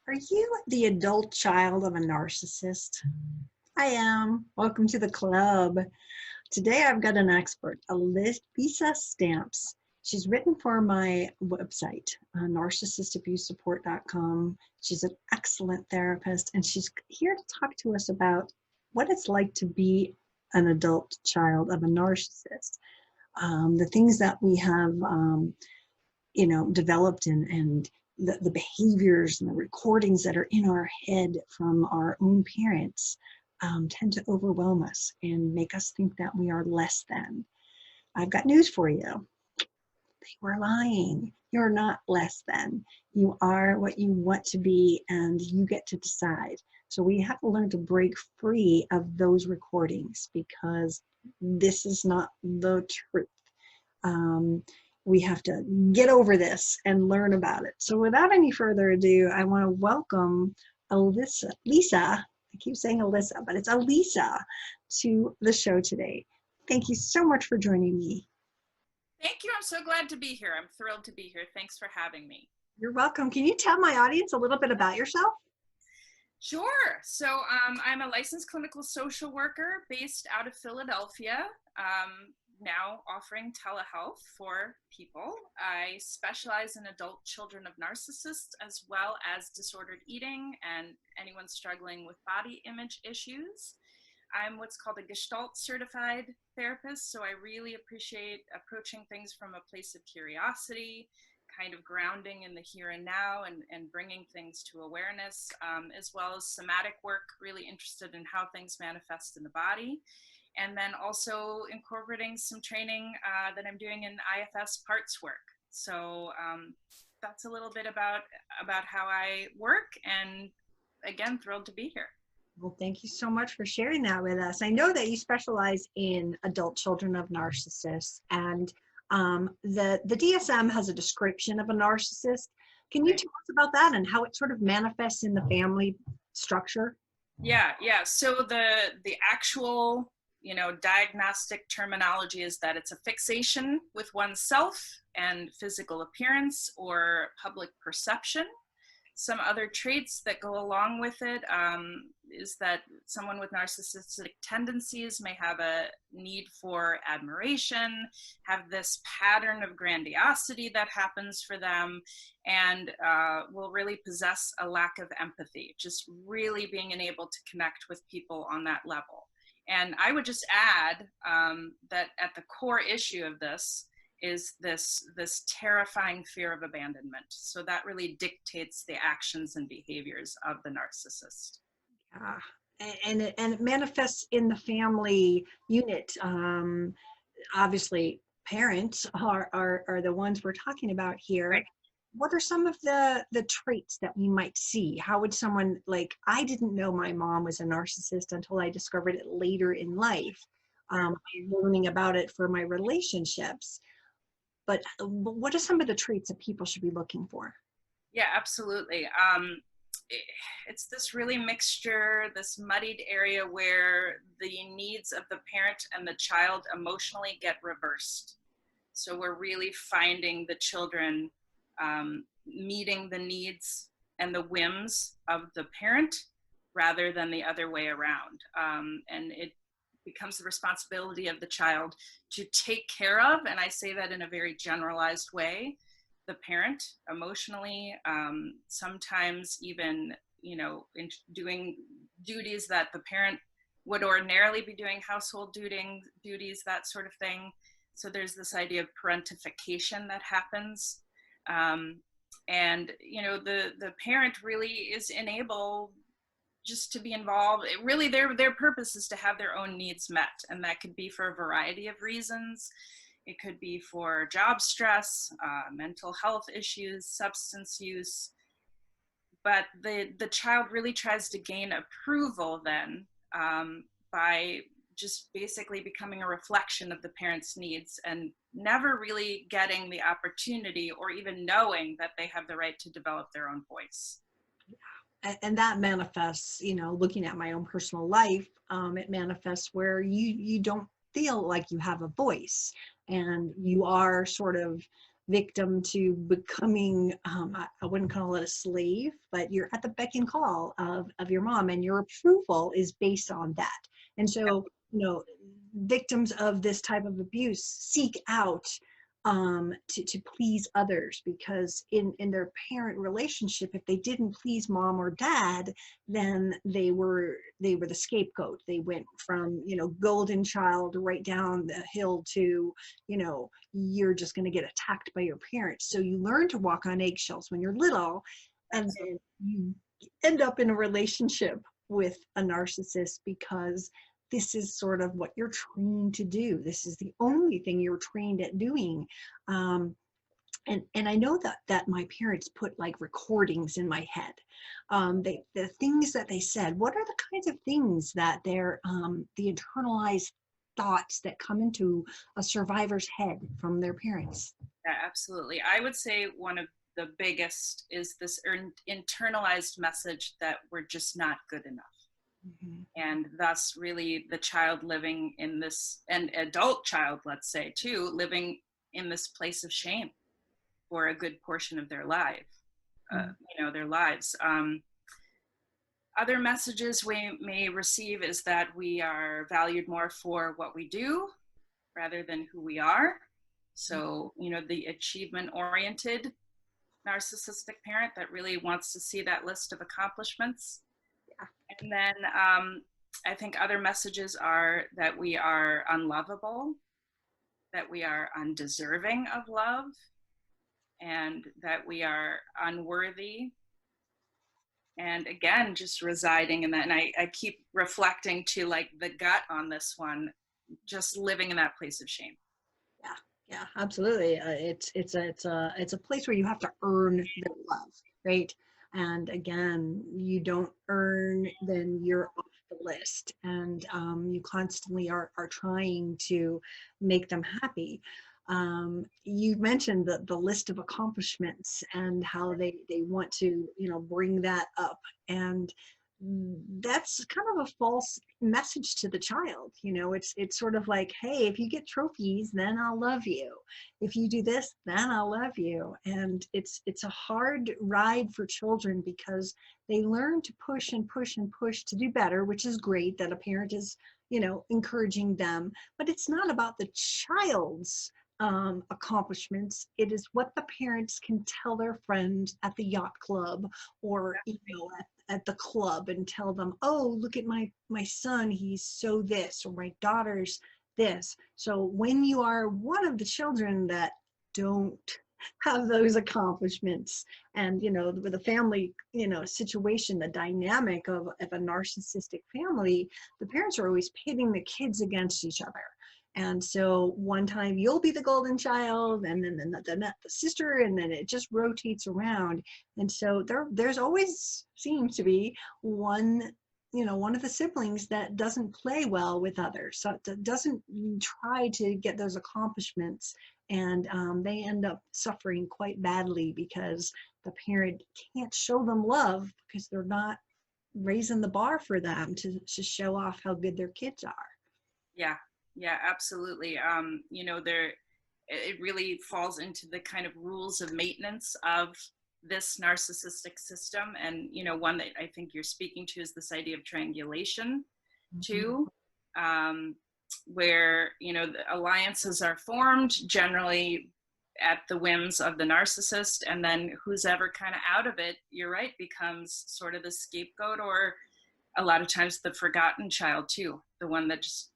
Are you the adult child of a narcissist? I am. Welcome to the club. Today I've got an expert, Alisa Stamps. She's written for my website, narcissistabusesupport.com. She's an excellent therapist, and she's here to talk to us about what it's like to be an adult child of a narcissist. The things that we have developed and the behaviors and the recordings that are in our head from our own parents tend to overwhelm us and make us think that we are less than. I've got news for you. They were lying. You're not less than. You are what you want to be, and you get to decide. So we have to learn to break free of those recordings because this is not the truth. We have to get over this and learn about it. So without any further ado, I want to welcome Lisa. I keep saying Alyssa, but it's Alisa to the show today. Thank you so much for joining me. Thank you. I'm so glad to be here. I'm thrilled to be here. Thanks for having me. You're welcome. Can you tell my audience a little bit about yourself? Sure. So I'm a licensed clinical social worker based out of Philadelphia, now offering telehealth for people. I specialize in adult children of narcissists as well as disordered eating and anyone struggling with body image issues. I'm what's called a Gestalt certified therapist, so I really appreciate approaching things from a place of curiosity, kind of grounding in the here and now and bringing things to awareness, as well as somatic work, really interested in how things manifest in the body. And then also incorporating some training that I'm doing in IFS parts work. So that's a little bit about how I work, and again, thrilled to be here. Well, thank you so much for sharing that with us. I know that you specialize in adult children of narcissists, and the DSM has a description of a narcissist. Can you tell us about that and how it sort of manifests in the family structure? Yeah. So the actual diagnostic terminology is that it's a fixation with oneself and physical appearance or public perception. Some other traits that go along with it is that someone with narcissistic tendencies may have a need for admiration, have this pattern of grandiosity that happens for them, and will really possess a lack of empathy, just really being unable to connect with people on that level. And I would just add that at the core issue of this is this terrifying fear of abandonment. So that really dictates the actions and behaviors of the narcissist. And it manifests in the family unit. Obviously, parents are the ones we're talking about here. Right. What are some of the traits that we might see? How would someone, like, I didn't know my mom was a narcissist until I discovered it later in life. Learning about it for my relationships. But what are some of the traits that people should be looking for? Yeah, absolutely. It's this really mixture, this muddied area where the needs of the parent and the child emotionally get reversed. So we're really finding the children meeting the needs and the whims of the parent rather than the other way around. And it becomes the responsibility of the child to take care of, and I say that in a very generalized way, the parent emotionally, sometimes even, in doing duties that the parent would ordinarily be doing, household duties, that sort of thing. So there's this idea of parentification that happens. And, the parent really is enabled just to be involved. It really, their purpose is to have their own needs met. And that could be for a variety of reasons. It could be for job stress, mental health issues, substance use. But the child really tries to gain approval then by just basically becoming a reflection of the parent's needs and never really getting the opportunity or even knowing that they have the right to develop their own voice. And that manifests, looking at my own personal life, it manifests where you don't feel like you have a voice, and you are sort of victim to becoming, I wouldn't call it a slave, but you're at the beck and call of your mom, and your approval is based on that. And so, victims of this type of abuse seek out to please others, because in their parent relationship, if they didn't please mom or dad, then they were the scapegoat. They went from golden child right down the hill to you're just going to get attacked by your parents. So you learn to walk on eggshells when you're little, and then you end up in a relationship with a narcissist because this is sort of what you're trained to do. This is the only thing you're trained at doing. And I know that my parents put like recordings in my head. The things that they said, what are the kinds of things that they're, the internalized thoughts that come into a survivor's head from their parents? Yeah, absolutely. I would say one of the biggest is this internalized message that we're just not good enough. Mm-hmm. And thus really the child living in this, and adult child, let's say too, living in this place of shame for a good portion of their life, their lives. Other messages we may receive is that we are valued more for what we do rather than who we are. So, the achievement-oriented narcissistic parent that really wants to see that list of accomplishments. Yeah. And then I think other messages are that we are unlovable, that we are undeserving of love, and that we are unworthy. And again, just residing in that. And I keep reflecting to like the gut on this one, just living in that place of shame. Yeah, absolutely. It's a place where you have to earn their love, right? And again, you don't earn, then you're off the list, and you constantly are trying to make them happy. You mentioned the list of accomplishments and how they want to bring that up, and that's kind of a false message to the child. It's sort of like, hey, if you get trophies, then I'll love you. If you do this, then I'll love you. And it's a hard ride for children because they learn to push and push and push to do better, which is great that a parent is encouraging them, but it's not about the child's accomplishments. It is what the parents can tell their friends at the yacht club, or at the club, and tell them, oh, look at my son, he's so this, or my daughter's this. So when you are one of the children that don't have those accomplishments, and with a family situation, the dynamic of a narcissistic family, the parents are always pitting the kids against each other. And so one time you'll be the golden child, and then the sister, and then it just rotates around. And so there's always seems to be one of the siblings that doesn't play well with others, so it doesn't try to get those accomplishments, and they end up suffering quite badly because the parent can't show them love because they're not raising the bar for them to show off how good their kids are. Yeah, absolutely. It really falls into the kind of rules of maintenance of this narcissistic system. And, one that I think you're speaking to is this idea of triangulation, too, where, the alliances are formed generally at the whims of the narcissist. And then who's ever kind of out of it, you're right, becomes sort of the scapegoat, or a lot of times the forgotten child, too, the one that just,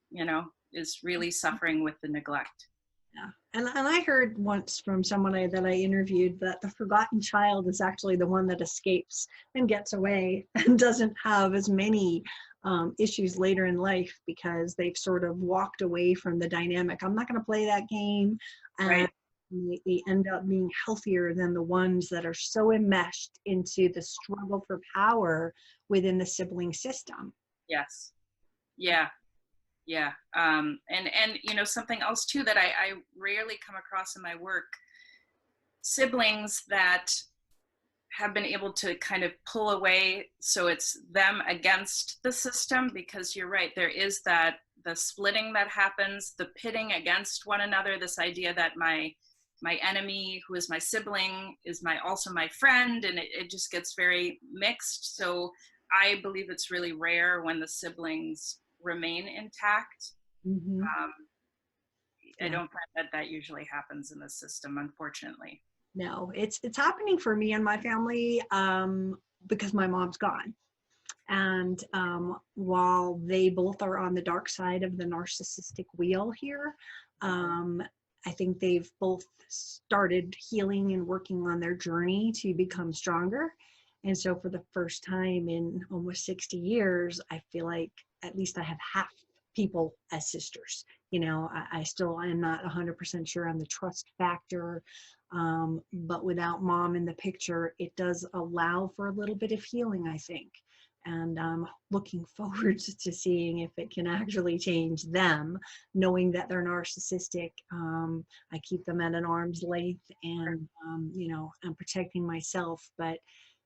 is really suffering with the neglect. Yeah, and I heard once from someone that I interviewed that the forgotten child is actually the one that escapes and gets away and doesn't have as many issues later in life because they've sort of walked away from the dynamic. I'm not going to play that game, and right. They end up being healthier than the ones that are so enmeshed into the struggle for power within the sibling system. Yes. Yeah. Yeah. And something else too that I rarely come across in my work, siblings that have been able to kind of pull away, so it's them against the system, because you're right, there is the splitting that happens, the pitting against one another, this idea that my my enemy, who is my sibling, is also my friend, and it just gets very mixed. So I believe it's really rare when the siblings remain intact. Mm-hmm. Um, I Yeah. don't find that usually happens in the system, unfortunately. No, it's happening for me and my family because my mom's gone. And while they both are on the dark side of the narcissistic wheel here, I think they've both started healing and working on their journey to become stronger. And so for the first time in almost 60 years, I feel like at least I have half people as sisters. You know, I still am not 100% sure on the trust factor. But without mom in the picture, it does allow for a little bit of healing, I think. And I'm looking forward to seeing if it can actually change them, knowing that they're narcissistic. I keep them at an arm's length, and you know, I'm protecting myself. But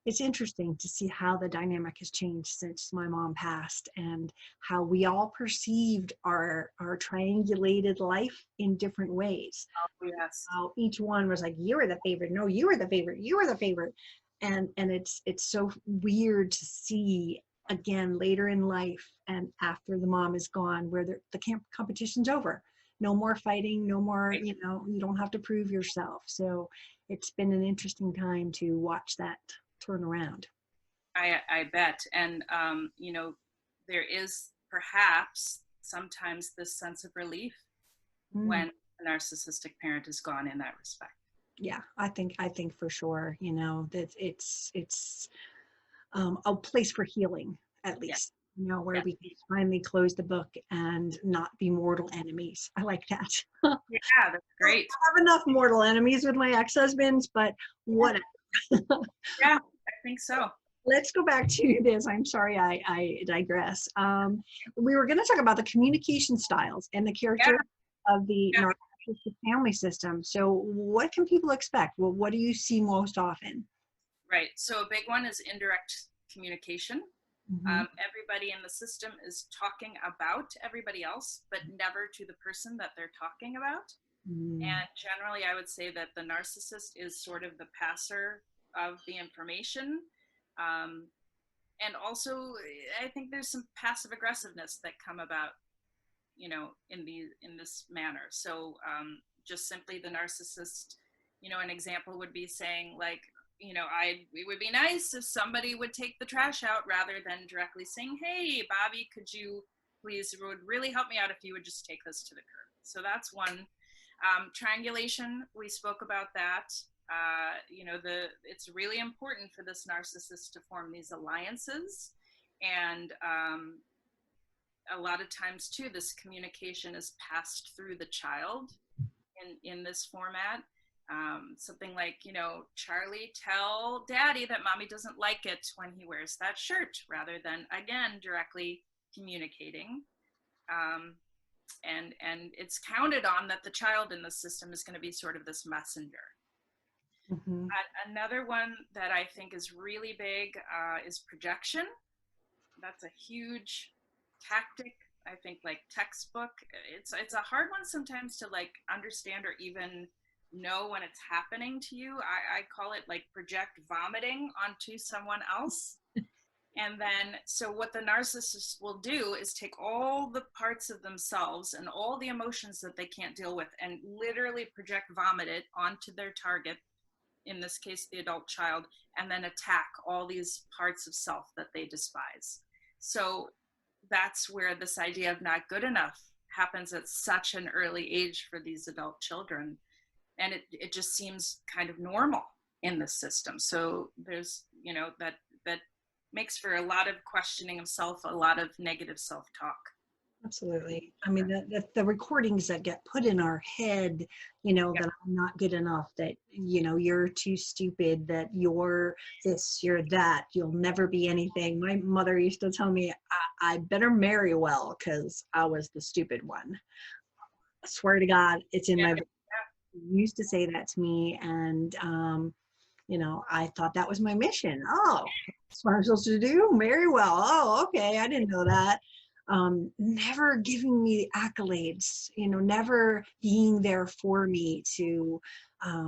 it's interesting to see how the dynamic has changed since my mom passed, and how we all perceived our triangulated life in different ways. Oh, yes. How each one was like, you were the favorite, no, you were the favorite, you were the favorite. And it's so weird to see again later in life and after the mom is gone, where the competition's over. No more fighting, no more, you know, you don't have to prove yourself. So it's been an interesting time to watch that turn around. I bet. And, you know, there is perhaps sometimes this sense of relief when a narcissistic parent is gone in that respect. Yeah, I think for sure, you know, that it's a place for healing, at least, you know, where Yeah. we can finally close the book and not be mortal enemies. I like that. Yeah, that's great. I have enough mortal enemies with my ex-husbands, but whatever. Yeah, I think so. Let's go back to this. I'm sorry, I digress. We were going to talk about the communication styles and the character of the narcissistic family system. So what can people expect? Well, what do you see most often? Right. So a big one is indirect communication. Mm-hmm. Everybody in the system is talking about everybody else, but never to the person that they're talking about. And generally, I would say that the narcissist is sort of the passer of the information. And also, I think there's some passive aggressiveness that come about, you know, in this manner. So just simply the narcissist, you know, an example would be saying like, you know, it would be nice if somebody would take the trash out, rather than directly saying, hey, Bobby, could you please, it would really help me out if you would just take this to the curb. So that's one. Triangulation, we spoke about that. You know, it's really important for this narcissist to form these alliances. And a lot of times too, this communication is passed through the child in this format. Something like, you know, Charlie, tell daddy that mommy doesn't like it when he wears that shirt, rather than, again, directly communicating. And it's counted on that the child in the system is going to be sort of this messenger. Mm-hmm. Another one that I think is really big is projection. That's a huge tactic. I think like textbook. It's a hard one sometimes to like understand or even know when it's happening to you. I call it like project vomiting onto someone else. And then, so what the narcissist will do is take all the parts of themselves and all the emotions that they can't deal with and literally project vomit it onto their target, in this case, the adult child, and then attack all these parts of self that they despise. So that's where this idea of not good enough happens at such an early age for these adult children. And it just seems kind of normal in the system. So there's, you know, that makes for a lot of questioning of self, a lot of negative self-talk. Absolutely. I mean, the recordings that get put in our head, you know, that I'm not good enough, that, you know, you're too stupid, that you're this, you're that, you'll never be anything. My mother used to tell me, I better marry well because I was the stupid one. I swear to God, it's in my book. She used to say that to me, and you know, I thought that was my mission. Oh, that's what I'm supposed to do? Marry well. Oh, okay. I didn't know that. never giving me the accolades, never being there for me to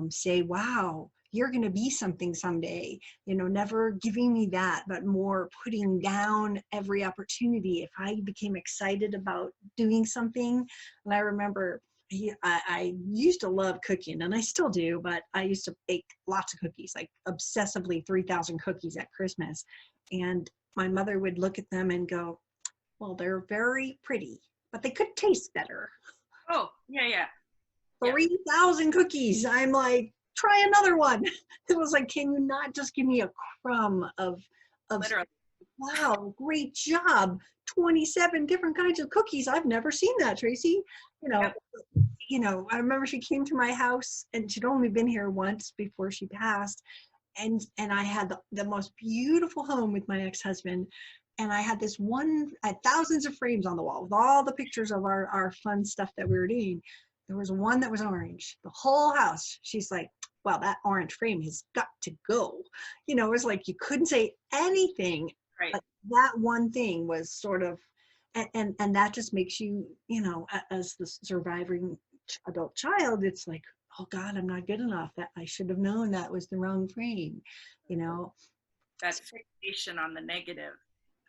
say, wow, you're going to be something someday, never giving me that, but more putting down every opportunity. If I became excited about doing something, and I remember I used to love cooking, and I still do, but I used to bake lots of cookies, like obsessively 3,000 cookies at Christmas. And my mother would look at them and go, well, they're very pretty, but they could taste better. Oh, yeah, yeah. 3,000 cookies. I'm like, try another one. It was like, can you not just give me a crumb of Literally. wow, great job. 27 different kinds of cookies. I've never seen that, Tracy. You know, Yep. I remember she came to my house, and she'd only been here once before she passed. And I had the most beautiful home with my ex-husband. And I had this one, I had thousands of frames on the wall with all the pictures of our fun stuff that we were doing. There was one that was orange, the whole house. She's like, well, that orange frame has got to go. It was like you couldn't say anything. Right. But that one thing was sort of, and that just makes you, as the surviving adult child, it's like, oh God, I'm not good enough. That I should have known that was the wrong frame, That fixation on the negative.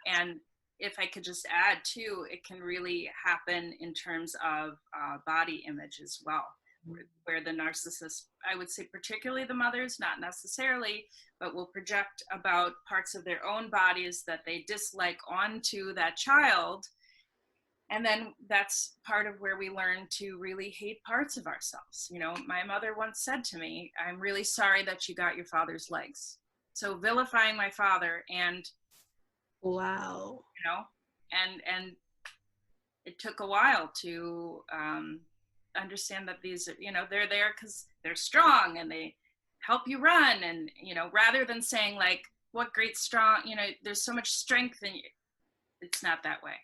And if I could just add too, it can really happen in terms of body image as well, where the narcissist, I would say particularly the mothers, not necessarily, but will project about parts of their own bodies that they dislike onto that child. And then that's part of where we learn to really hate parts of ourselves. My mother once said to me, I'm really sorry that you got your father's legs. So vilifying my father, and wow. And it took a while to understand that these they're there because they're strong and they help you run, and rather than saying like, what great strong, there's so much strength in you. It's not that way.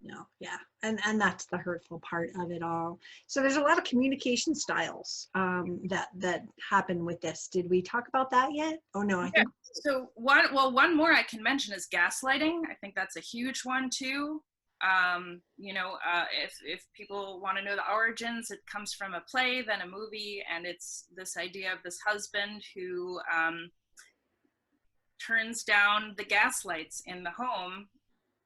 No, yeah, and that's the hurtful part of it all. So there's a lot of communication styles that happen with this. Did we talk about that yet? Oh no, I think so. One more I can mention is gaslighting. I think that's a huge one too. If people want to know the origins, it comes from a play, then a movie, and it's this idea of this husband who turns down the gaslights in the home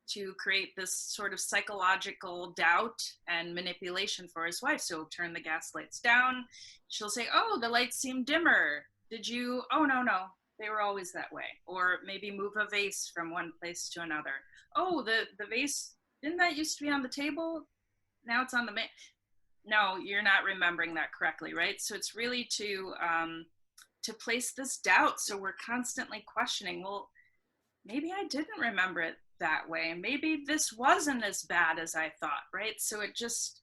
to create this sort of psychological doubt and manipulation for his wife. So turn the gas lights down. She'll say, oh, the lights seem dimmer. Did you? Oh, no, they were always that way. Or maybe move a vase from one place to another. Oh, the vase, didn't that used to be on the table? Now it's on the no, you're not remembering that correctly, right? So it's really to place this doubt. So we're constantly questioning, well, maybe I didn't remember it that way. Maybe this wasn't as bad as I thought, right? So it just,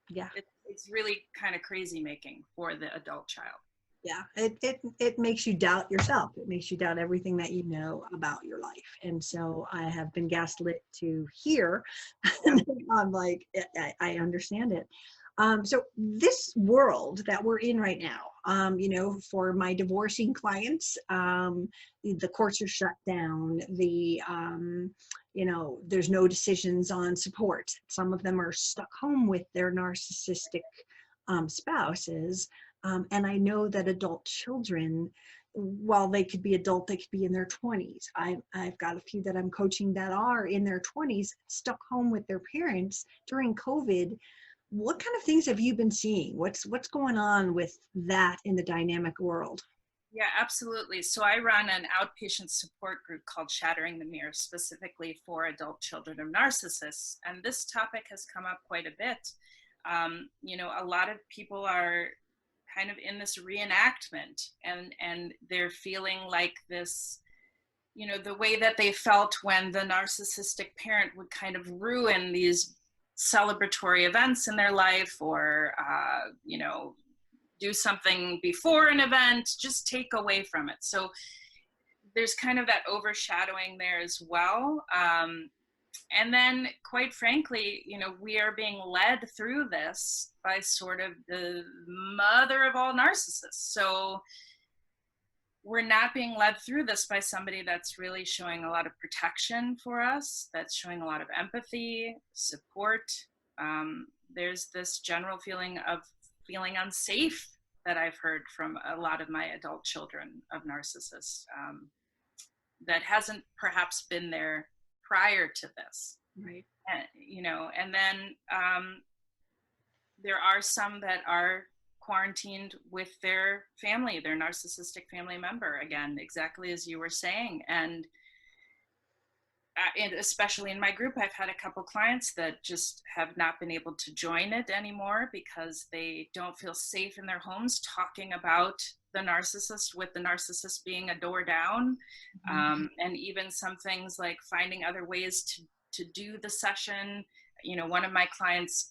it's really kind of crazy making for the adult child. Yeah, it makes you doubt yourself. It makes you doubt everything that you know about your life. And so I have been gaslit to hear. I'm like, I understand it. So this world that we're in right now, for my divorcing clients, the courts are shut down. There's no decisions on support. Some of them are stuck home with their narcissistic spouses. And I know that adult children, while they could be adult, they could be in their 20s. I've got a few that I'm coaching that are in their 20s, stuck home with their parents during COVID. What kind of things have you been seeing? What's going on with that in the dynamic world? Yeah, absolutely. So I run an outpatient support group called Shattering the Mirror, specifically for adult children of narcissists. And this topic has come up quite a bit. A lot of people are kind of in this reenactment, and they're feeling like this, the way that they felt when the narcissistic parent would kind of ruin these celebratory events in their life, or do something before an event, just take away from it. So there's kind of that overshadowing there as well. And then, quite frankly, we are being led through this by sort of the mother of all narcissists. So we're not being led through this by somebody that's really showing a lot of protection for us, that's showing a lot of empathy, support. There's this general feeling of feeling unsafe that I've heard from a lot of my adult children of narcissists, that hasn't perhaps been there prior to this. Right. And, and then there are some that are quarantined with their family, their narcissistic family member, again, exactly as you were saying. And especially in my group, I've had a couple clients that just have not been able to join it anymore because they don't feel safe in their homes talking about the narcissist, with the narcissist being a door down. And even some things like finding other ways to do the session. One of my clients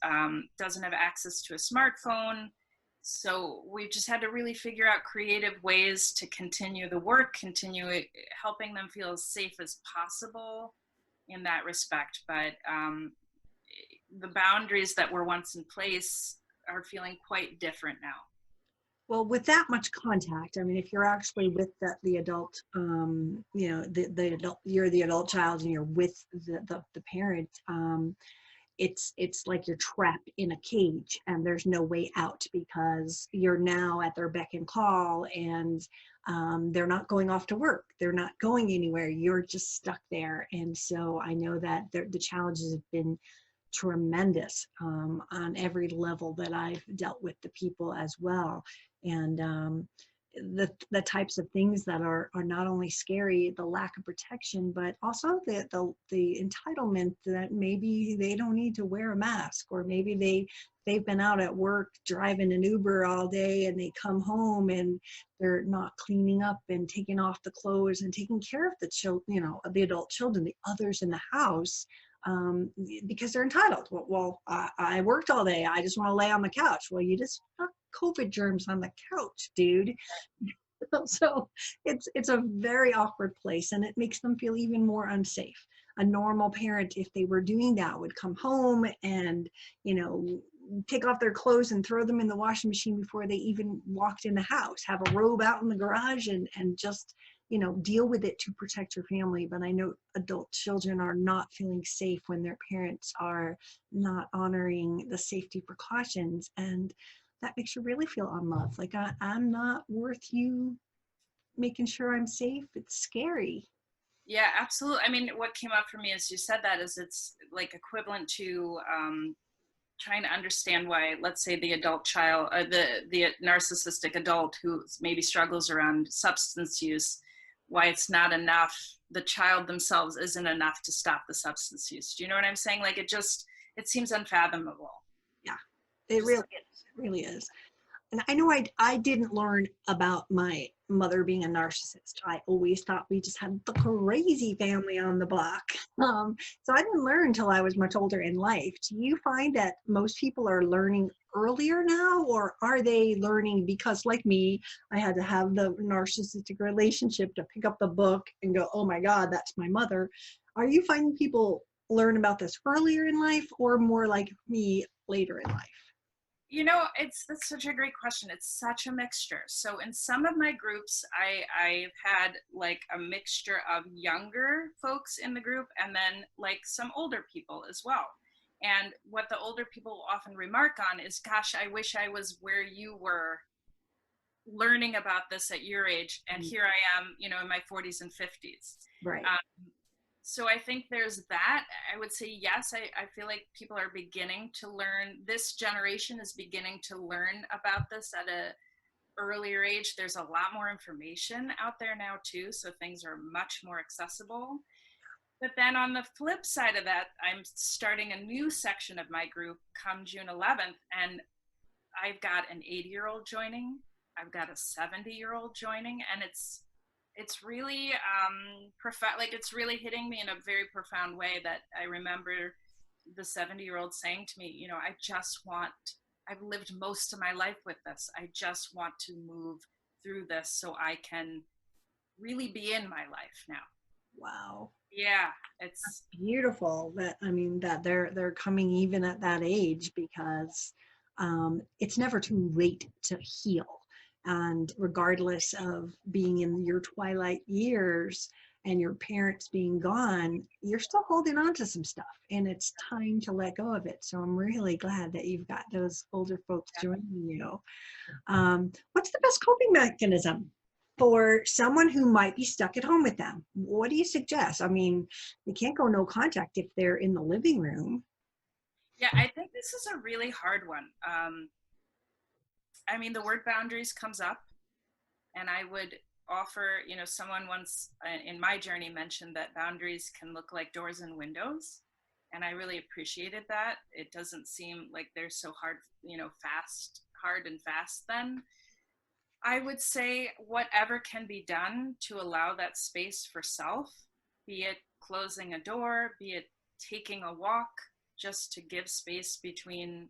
doesn't have access to a smartphone. So we just had to really figure out creative ways to continue the work, continue helping them feel as safe as possible in that respect. But the boundaries that were once in place are feeling quite different now. Well, with that much contact, I mean, if you're actually with the adult, the adult, you're the adult child and you're with the parent, it's like you're trapped in a cage and there's no way out because you're now at their beck and call, and they're not going off to work. They're not going anywhere. You're just stuck there. And so I know that the challenges have been tremendous on every level that I've dealt with the people as well. And the types of things that are not only scary, the lack of protection, but also the entitlement that maybe they don't need to wear a mask, or maybe they've been out at work driving an Uber all day and they come home and they're not cleaning up and taking off the clothes and taking care of the children, the adult children, the others in the house, because they're entitled. Well, I worked all day. I just want to lay on the couch. Well, you just got COVID germs on the couch, dude. So it's a very awkward place, and it makes them feel even more unsafe. A normal parent, if they were doing that, would come home and, take off their clothes and throw them in the washing machine before they even walked in the house, have a robe out in the garage and just, deal with it to protect your family. But I know adult children are not feeling safe when their parents are not honoring the safety precautions. And that makes you really feel unloved. Like I'm not worth you making sure I'm safe. It's scary. Yeah, absolutely. I mean, what came up for me as you said that is it's like equivalent to trying to understand why, let's say, the adult child, the narcissistic adult who maybe struggles around substance use, why it's not enough. The child themselves isn't enough to stop the substance use. Do you know what I'm saying? Like it seems unfathomable. Yeah, it really is. It really is. And I know I didn't learn about my mother being a narcissist. I always thought we just had the crazy family on the block. So I didn't learn until I was much older in life. Do you find that most people are learning earlier now, or are they learning because, like me, I had to have the narcissistic relationship to pick up the book and go, oh my God, that's my mother. Are you finding people learn about this earlier in life, or more like me, later in life? That's such a great question. It's such a mixture. So in some of my groups, I've had like a mixture of younger folks in the group and then like some older people as well. And what the older people often remark on is, gosh, I wish I was where you were learning about this at your age. And here I am, in my 40s and 50s. Right. So I think there's that. I would say, yes, I feel like people are beginning to learn. This generation is beginning to learn about this at a earlier age. There's a lot more information out there now too, so things are much more accessible. But then on the flip side of that, I'm starting a new section of my group come June 11th, and I've got an 80-year-old joining. I've got a 70-year-old joining, and it's really it's really hitting me in a very profound way that I remember the 70-year-old saying to me, I've lived most of my life with this. I just want to move through this so I can really be in my life now. Wow. Yeah, That's beautiful that they're coming even at that age, because it's never too late to heal. And regardless of being in your twilight years and your parents being gone, you're still holding on to some stuff, and it's time to let go of it. So I'm really glad that you've got those older folks joining you. What's the best coping mechanism for someone who might be stuck at home with them? What do you suggest? I mean, they can't go no contact if they're in the living room. Yeah, I think this is a really hard one. I mean, the word boundaries comes up, and I would offer, someone once in my journey mentioned that boundaries can look like doors and windows. And I really appreciated that. It doesn't seem like they're so hard, hard and fast then. I would say whatever can be done to allow that space for self, be it closing a door, be it taking a walk, just to give space between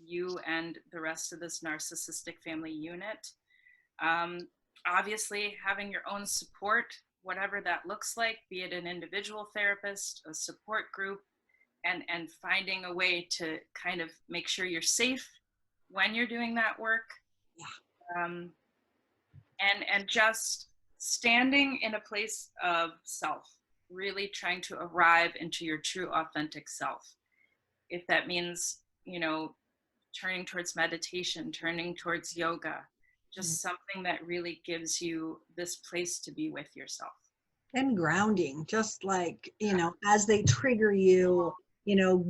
you and the rest of this narcissistic family unit. Obviously, having your own support, whatever that looks like, be it an individual therapist, a support group, and finding a way to kind of make sure you're safe when you're doing that work. Yeah. And just standing in a place of self, really trying to arrive into your true authentic self. If that means, turning towards meditation, turning towards yoga, just something that really gives you this place to be with yourself. And grounding, just like, as they trigger you,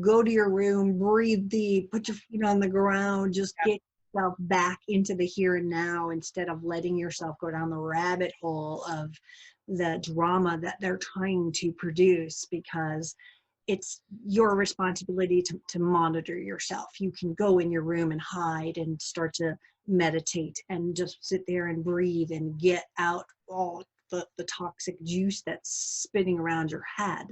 go to your room, breathe deep, put your feet on the ground, just get yourself back into the here and now, instead of letting yourself go down the rabbit hole of the drama that they're trying to produce, because it's your responsibility to monitor yourself. You can go in your room and hide and start to meditate and just sit there and breathe and get out all the toxic juice that's spinning around your head.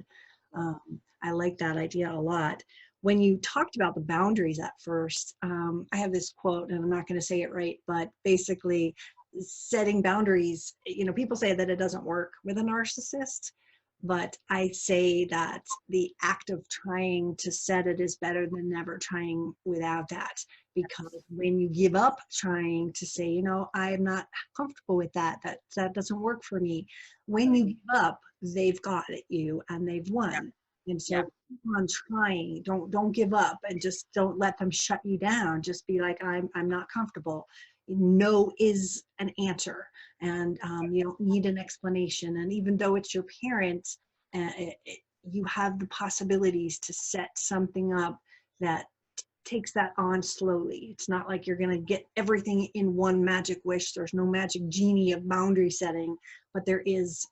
I like that idea a lot. When you talked about the boundaries at first, I have this quote, and I'm not going to say it right, but basically setting boundaries, people say that it doesn't work with a narcissist, but I say that the act of trying to set it is better than never trying without that. Because when you give up trying to say, I'm not comfortable with that doesn't work for me. When you give up, they've got at you and they've won. And so keep on trying. Don't give up, and just don't let them shut you down. Just be like, I'm not comfortable. No is an answer, and you don't need an explanation. And even though it's your parents, you have the possibilities to set something up that takes that on slowly. It's not like you're going to get everything in one magic wish. There's no magic genie of boundary setting, but there is,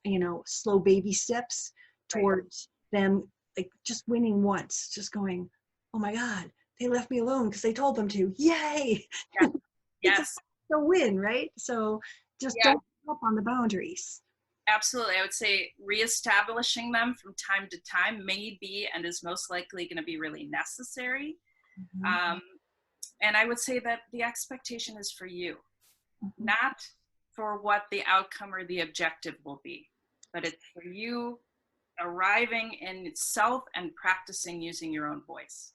slow baby steps towards them, like just winning once, just going, oh my God, they left me alone because they told them to. Yay! Yeah. Yes. It's a win, right? So just don't give up on the boundaries. Absolutely. I would say reestablishing them from time to time may be and is most likely going to be really necessary. Mm-hmm. And I would say that the expectation is for you, not for what the outcome or the objective will be, but it's for you arriving in itself and practicing using your own voice.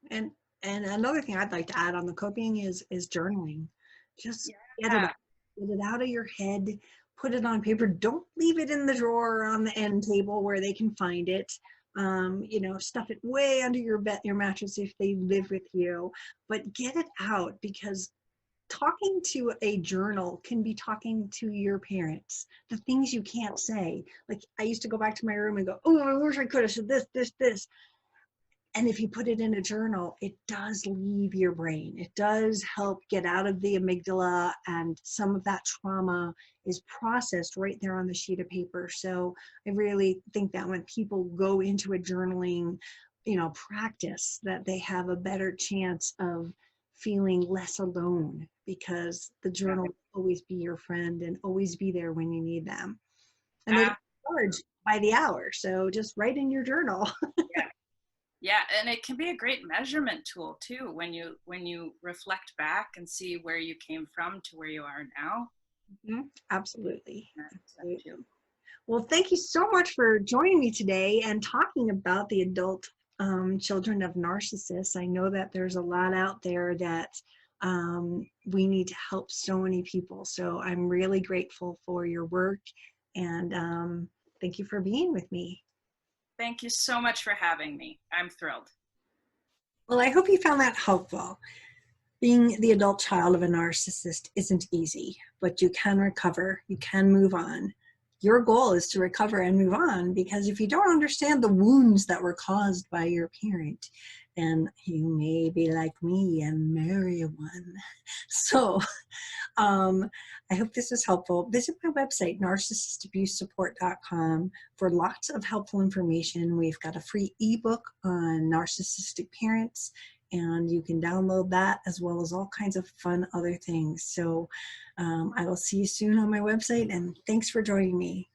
And another thing I'd like to add on the coping is journaling. Just get it out of your head, put it on paper. Don't leave it in the drawer or on the end table where they can find it. Stuff it way under your bed, your mattress if they live with you, but get it out, because talking to a journal can be talking to your parents. The things you can't say. Like, I used to go back to my room and go, oh, I wish I could have said this. And if you put it in a journal, it does leave your brain. It does help get out of the amygdala, and some of that trauma is processed right there on the sheet of paper. So I really think that when people go into a journaling, practice, that they have a better chance of feeling less alone, because the journal will always be your friend and always be there when you need them. And they're charged by the hour, so just write in your journal. Yeah, and it can be a great measurement tool too, when you reflect back and see where you came from to where you are now. Mm-hmm. Absolutely. Well, thank you so much for joining me today and talking about the adult children of narcissists. I know that there's a lot out there that We need to help so many people. So I'm really grateful for your work, and thank you for being with me. Thank you so much for having me. I'm thrilled. Well, I hope you found that helpful. Being the adult child of a narcissist isn't easy, but you can recover, you can move on. Your goal is to recover and move on, because if you don't understand the wounds that were caused by your parent, then you may be like me and marry one. So I hope this was helpful. Visit my website, narcissistabusesupport.com, for lots of helpful information. We've got a free ebook on narcissistic parents, and you can download that as well as all kinds of fun other things. So I will see you soon on my website, and thanks for joining me.